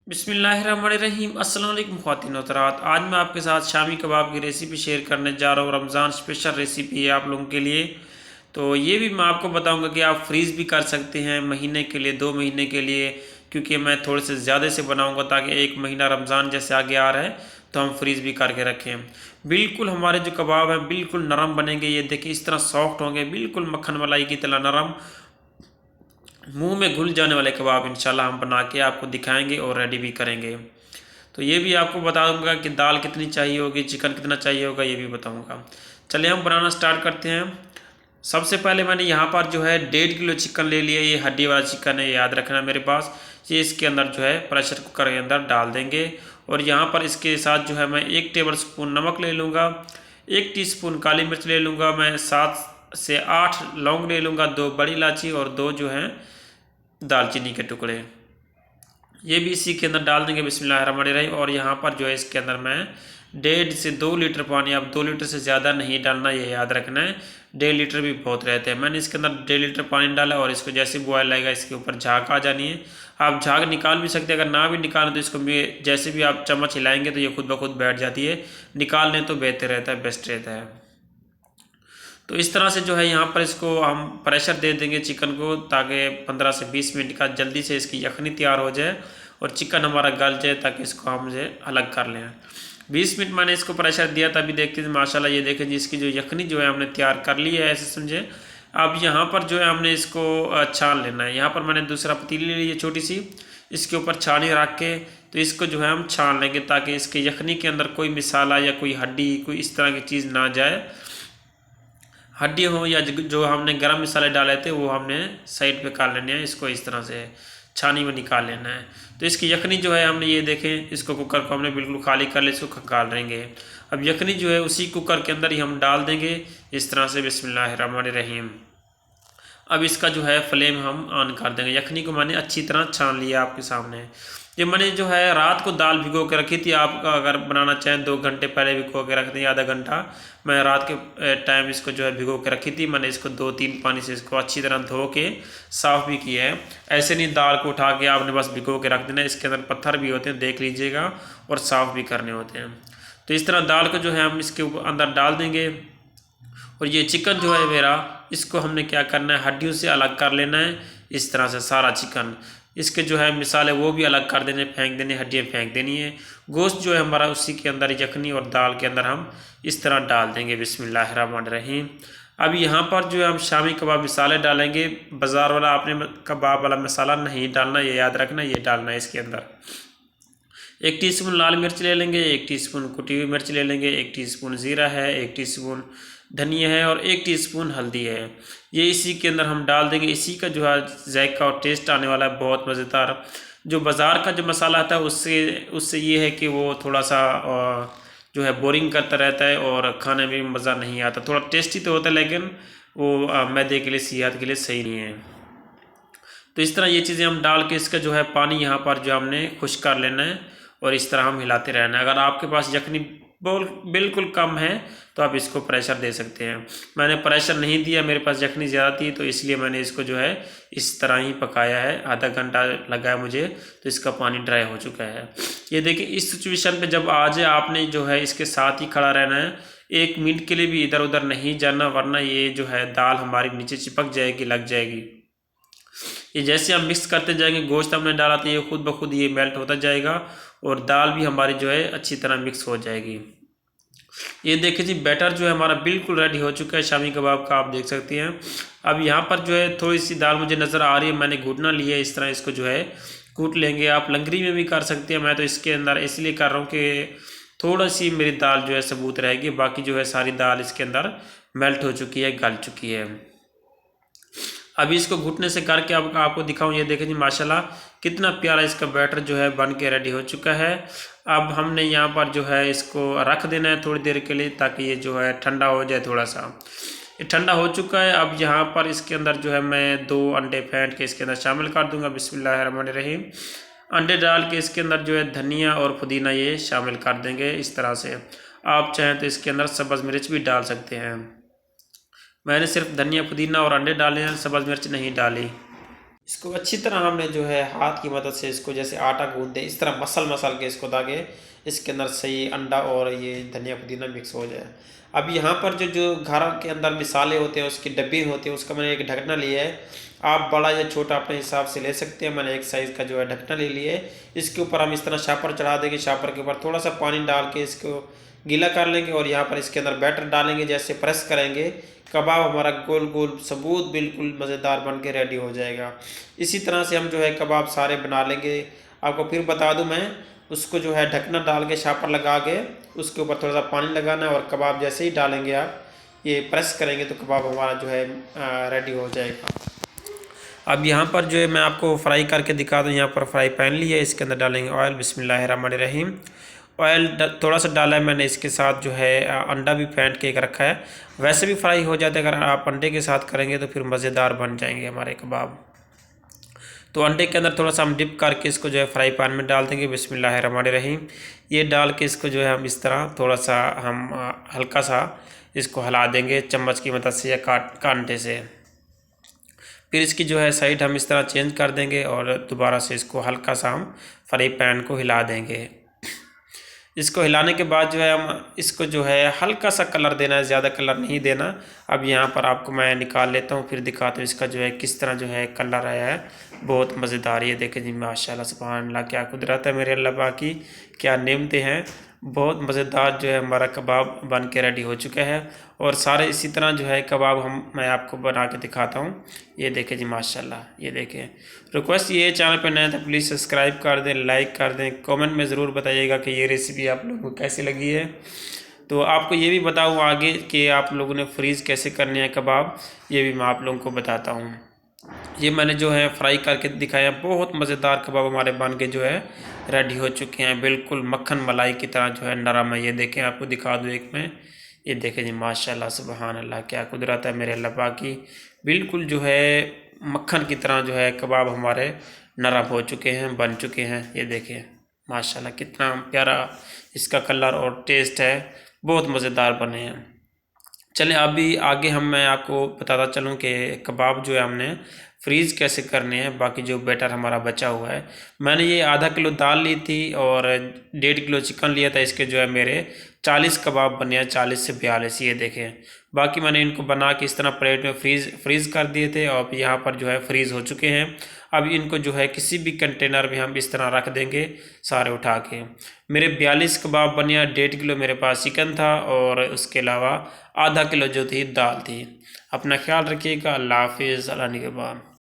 बिस्मिल्लाहिर्रहमानिर्रहीम। अस्सलाम वालेकुम ख़वातीन व हज़रात। आज मैं आपके साथ शामी कबाब की रेसिपी शेयर करने जा रहा हूँ। रमज़ान स्पेशल रेसिपी है आप लोगों के लिए। तो ये भी मैं आपको बताऊंगा कि आप फ्रीज़ भी कर सकते हैं महीने के लिए, 2 महीने के लिए, क्योंकि मैं थोड़े से ज़्यादा से बनाऊंगा ताकि 1 महीना रमज़ान जैसे आगे आ रहा है तो हम फ्रीज़ भी करके रखें। बिल्कुल हमारे जो कबाब हैं बिल्कुल नरम बनेंगे। ये देखिए इस तरह सॉफ्ट होंगे, बिल्कुल मक्खन मलाई की तरह नरम, मुंह में घुल जाने वाले कबाब इंशाल्लाह हम बना के आपको दिखाएंगे और रेडी भी करेंगे। तो ये भी आपको बता दूंगा कि दाल कितनी चाहिए होगी, चिकन कितना चाहिए होगा, ये भी बताऊंगा। चलिए हम बनाना स्टार्ट करते हैं। सबसे पहले मैंने यहाँ पर जो है 1.5 किलो चिकन ले लिया। ये हड्डी वाला चिकन है, याद रखना मेरे पास। ये इसके अंदर जो है प्रेशर कुकर के अंदर डाल देंगे। और यहाँ पर इसके साथ जो है मैं 1 टेबल स्पून नमक ले लूँगा, 1 टीस्पून काली मिर्च ले लूँगा, मैं 7 से 8 लौंग ले लूँगा, 2 बड़ी इलायची और 2 जो हैं दालचीनी के टुकड़े, ये भी इसी के अंदर डाल देंगे। बिस्मिल्लाहिर्रहमानिर्रहीम। और यहाँ पर जो है इसके अंदर मैं 1.5 से 2 लीटर पानी, अब 2 लीटर से ज़्यादा नहीं डालना, ये याद रखना है। 1.5 लीटर भी बहुत रहते हैं। मैंने इसके अंदर 1.5 लीटर पानी डाला और इसको जैसे बॉयल आएगा इसके ऊपर झाग आ जानी है। आप झाग निकाल भी सकते हैं, अगर ना भी निकालें तो इसको जैसे भी आप चम्मच हिलाएंगे तो ये खुद ब खुद बैठ जाती है। निकाल लें तो बेहतर रहता है, बेस्ट रहता है। तो इस तरह से जो है यहाँ पर इसको हम प्रेशर दे देंगे चिकन को, ताकि 15 से 20 मिनट का जल्दी से इसकी यखनी तैयार हो जाए और चिकन हमारा गल जाए, ताकि इसको हम जो अलग कर लें। 20 मिनट मैंने इसको प्रेशर दिया, तभी देखते थे माशाल्लाह ये देखें जी इसकी जो यखनी जो है हमने तैयार कर ली है, ऐसे समझे। अब यहाँ पर जो है हमने इसको छान लेना है। यहाँ पर मैंने दूसरा पतीली ले ली है छोटी सी, इसके ऊपर छानी रख के तो इसको जो है हम छान लेंगे, ताकि इसके यखनी के अंदर कोई मिसाला या कोई हड्डी, कोई इस तरह की चीज़ ना जाए। हड्डी हो या जो हमने गरम मसाले डाले थे वो हमने साइड पे कर लेने हैं। इसको इस तरह से छानी में निकाल लेना है। तो इसकी यखनी जो है हमने ये देखें, इसको कुकर को हमने बिल्कुल खाली कर ले, इसको खंगाल लेंगे। अब यखनी जो है उसी कुकर के अंदर ही हम डाल देंगे इस तरह से। बिस्मिल्लाहिर्रहमानिर्रहीम। अब इसका जो है फ्लेम हम ऑन कर देंगे। यखनी को मैंने अच्छी तरह छान लिया आपके सामने। ये मैंने जो है रात को दाल भिगो के रखी थी। आप अगर बनाना चाहें 2 घंटे पहले भिगो के रख दें, आधा घंटा। मैं रात के टाइम इसको जो है भिगो के रखी थी। मैंने इसको 2-3 पानी से इसको अच्छी तरह धो के साफ़ भी किया है। ऐसे नहीं दाल को उठा के आपने बस भिगो के रख देना, इसके अंदर पत्थर भी होते हैं, देख लीजिएगा, और साफ़ भी करने होते हैं। तो इस तरह दाल को जो है हम इसके अंदर डाल देंगे। और ये चिकन जो है मेरा, इसको हमने क्या करना है, हड्डियों से अलग कर लेना है। इस तरह से सारा चिकन, इसके जो है मिसाले वो भी अलग कर देने, फेंक देने, हड्डियाँ फेंक देनी है। गोश्त जो है हमारा उसी के अंदर यखनी और दाल के अंदर हम इस तरह डाल देंगे। बिस्मिल्लाहिर्रहमानिर्रहीम। अब यहाँ पर जो है हम शामी कबाब मसाले डालेंगे। बाज़ार वाला आपने कबाब वाला मसाला नहीं डालना, ये याद रखना, ये डालना है इसके अंदर। 1 टीस्पून लाल मिर्च ले लेंगे, 1 टीस्पून कुटी हुई मिर्च ले लेंगे, 1 टीस्पून ज़ीरा है, 1 टीस्पून धनिया है और 1 टीस्पून हल्दी है। ये इसी के अंदर हम डाल देंगे। इसी का जो है जायका और टेस्ट आने वाला है बहुत मज़ेदार। जो बाज़ार का जो मसाला आता है उससे उससे ये है कि वो थोड़ा सा जो है बोरिंग करता रहता है और खाने में भी मज़ा नहीं आता। थोड़ा टेस्टी तो होता है, लेकिन वो मैदे के लिए, सेहत के लिए सही नहीं है। तो इस तरह ये चीज़ें हम डाल के इसका जो है पानी यहाँ पर जो हमने खुश्क कर लेना है और इस तरह हम हिलाते रहना है। अगर आपके पास यखनी बिल्कुल कम है तो आप इसको प्रेशर दे सकते हैं। मैंने प्रेशर नहीं दिया, मेरे पास यखनी ज़्यादा थी, तो इसलिए मैंने इसको जो है इस तरह ही पकाया है। आधा घंटा लगा है मुझे, तो इसका पानी ड्राई हो चुका है। ये देखिए इस सिचुएशन पे जब आ जाए, आपने जो है इसके साथ ही खड़ा रहना है। 1 मिनट के लिए भी इधर उधर नहीं जाना, वरना ये जो है दाल हमारी नीचे चिपक जाएगी, लग जाएगी। ये जैसे हम मिक्स करते जाएंगे, गोश्त हमने डाला तो ये खुद ब खुद ये मेल्ट होता जाएगा और दाल भी हमारी जो है अच्छी तरह मिक्स हो जाएगी। ये देखिए जी बैटर जो है हमारा बिल्कुल रेडी हो चुका है शामी कबाब का, आप देख सकते हैं। अब यहाँ पर जो है थोड़ी सी दाल मुझे नज़र आ रही है, मैंने घुटना लिया है। इस तरह इसको जो है कूट लेंगे। आप लंगरी में भी कर सकते हैं, मैं तो इसके अंदर इसलिए कर रहा हूँ कि थोड़ा सी मेरी दाल जो है सबूत रहेगी। बाकी जो है सारी दाल इसके अंदर मेल्ट हो चुकी है, गल चुकी है। अभी इसको घुटने से करके आपको दिखाऊं। ये देखें जी माशाल्लाह कितना प्यारा इसका बैटर जो है बन के रेडी हो चुका है। अब हमने यहाँ पर जो है इसको रख देना है थोड़ी देर के लिए, ताकि ये जो है ठंडा हो जाए थोड़ा सा। ये ठंडा हो चुका है। अब यहाँ पर इसके अंदर जो है मैं 2 अंडे फेंट के इसके अंदर शामिल कर दूंगा। बिस्मिल्लाहिर्रहमानिर्रहीम। अंडे डाल के इसके अंदर जो है धनिया और पुदीना ये शामिल कर देंगे इस तरह से। आप चाहें तो इसके अंदर सब्ज़ मिर्च भी डाल सकते हैं। मैंने सिर्फ धनिया, पुदीना और अंडे डाले हैं, सब्ज़ मिर्च नहीं डाली। इसको अच्छी तरह हमने जो है हाथ की मदद से इसको जैसे आटा गूँध दे, इस तरह मसल के इसको ताकि इसके अंदर सही अंडा और ये धनिया पुदीना मिक्स हो जाए। अब यहाँ पर जो घर के अंदर मसाले होते हैं, उसके डब्बे होते हैं, उसका मैंने एक ढकना लिया है। आप बड़ा या छोटा अपने हिसाब से ले सकते हैं। मैंने एक साइज़ का जो है ढकना ले लिया है। इसके ऊपर हम इस तरह शापर चढ़ा देंगे। शापर के ऊपर थोड़ा सा पानी डाल के इसको गीला कर लेंगे और यहाँ पर इसके अंदर बैटर डालेंगे। जैसे प्रेस करेंगे, कबाब हमारा गोल गोल सबूत बिल्कुल मज़ेदार बन के रेडी हो जाएगा। इसी तरह से हम जो है कबाब सारे बना लेंगे। आपको फिर बता दूं, मैं उसको जो है ढकना डाल के शापर लगा के उसके ऊपर थोड़ा सा पानी लगाना है और कबाब जैसे ही डालेंगे आप ये प्रेस करेंगे तो कबाब हमारा जो है रेडी हो जाएगा। अब यहाँ पर जो है मैं आपको फ्राई करके दिखा दूँ। यहाँ पर फ्राई पैन लिया है, इसके अंदर डालेंगे ऑयल। बिस्मिल्लाहिर्रहमानिर्रहीम। ऑयल थोड़ा सा डाला है मैंने। इसके साथ जो है अंडा भी फेंट के एक रखा है। वैसे भी फ्राई हो जाता है, अगर आप अंडे के साथ करेंगे तो फिर मज़ेदार बन जाएंगे हमारे कबाब। तो अंडे के अंदर थोड़ा सा हम डिप करके इसको जो है फ्राई पैन में डाल देंगे। बिस्मिल्लाहिर्रहमानिर्रहीम। ये डाल के इसको जो है हम इस तरह थोड़ा सा हम हल्का सा इसको हिला देंगे चम्मच की मदद से या कांटे से। फिर इसकी जो है साइड हम इस तरह चेंज कर देंगे और दोबारा से इसको हल्का सा हम फ्राई पैन को हिला देंगे। इसको हिलाने के बाद जो है हम इसको जो है हल्का सा कलर देना है, ज़्यादा कलर नहीं देना। अब यहाँ पर आपको मैं निकाल लेता हूँ, फिर दिखाता हूँ इसका जो है किस तरह जो है कलर आया है। बहुत मज़ेदार। ये देखें जी, माशाल्लाह सुभान अल्लाह, क्या कुदरत है मेरे अल्लाह पाक की, क्या नेमतें हैं। बहुत मज़ेदार जो है हमारा कबाब बन के रेडी हो चुका है। और सारे इसी तरह जो है कबाब मैं आपको बना के दिखाता हूँ। ये देखें जी माशाल्लाह, ये देखें। रिक्वेस्ट ये है, चैनल पर नए तो प्लीज़ सब्सक्राइब कर दें, लाइक कर दें, कमेंट में ज़रूर बताइएगा कि ये रेसिपी आप लोगों को कैसी लगी है। तो आपको ये भी बताऊँ आगे कि आप लोगों ने फ्रीज़ कैसे करने हैं कबाब, ये भी मैं आप लोगों को बताता हूँ। ये मैंने जो है फ्राई करके दिखाया। बहुत मज़ेदार कबाब हमारे बन के जो है रेडी हो चुके हैं। बिल्कुल मक्खन मलाई की तरह जो है नरम है। ये देखें, आपको दिखा दूँ एक में। ये देखें जी माशाल्लाह सुभान अल्लाह, क्या कुदरत है मेरे अल्लाह पाक की। बिल्कुल जो है मक्खन की तरह जो है कबाब हमारे नरम हो चुके हैं, बन चुके हैं। ये देखें माशाल्लाह, कितना प्यारा इसका कलर और टेस्ट है। बहुत मज़ेदार बने हैं। चलें अभी आगे मैं आपको बताता चलूँ कि कबाब जो है हमने फ्रीज़ कैसे करने हैं। बाकी जो बैटर हमारा बचा हुआ है, मैंने ये आधा किलो दाल ली थी और 1.5 किलो चिकन लिया था। इसके जो है मेरे 40 कबाब बने हैं, 40 से 42। ये देखें, बाकी मैंने इनको बना के इस तरह प्लेट में फ्रीज़ कर दिए थे और यहाँ पर जो है फ्रीज़ हो चुके हैं। अब इनको जो है किसी भी कंटेनर में हम इस तरह रख देंगे सारे उठा के। मेरे 42 कबाब बने हैं। 1.5 किलो मेरे पास चिकन था और उसके अलावा आधा किलो जो थी दाल थी। अपना ख्याल रखिएगा। अल्लाह हाफिज़। अल्लाह निगहबान।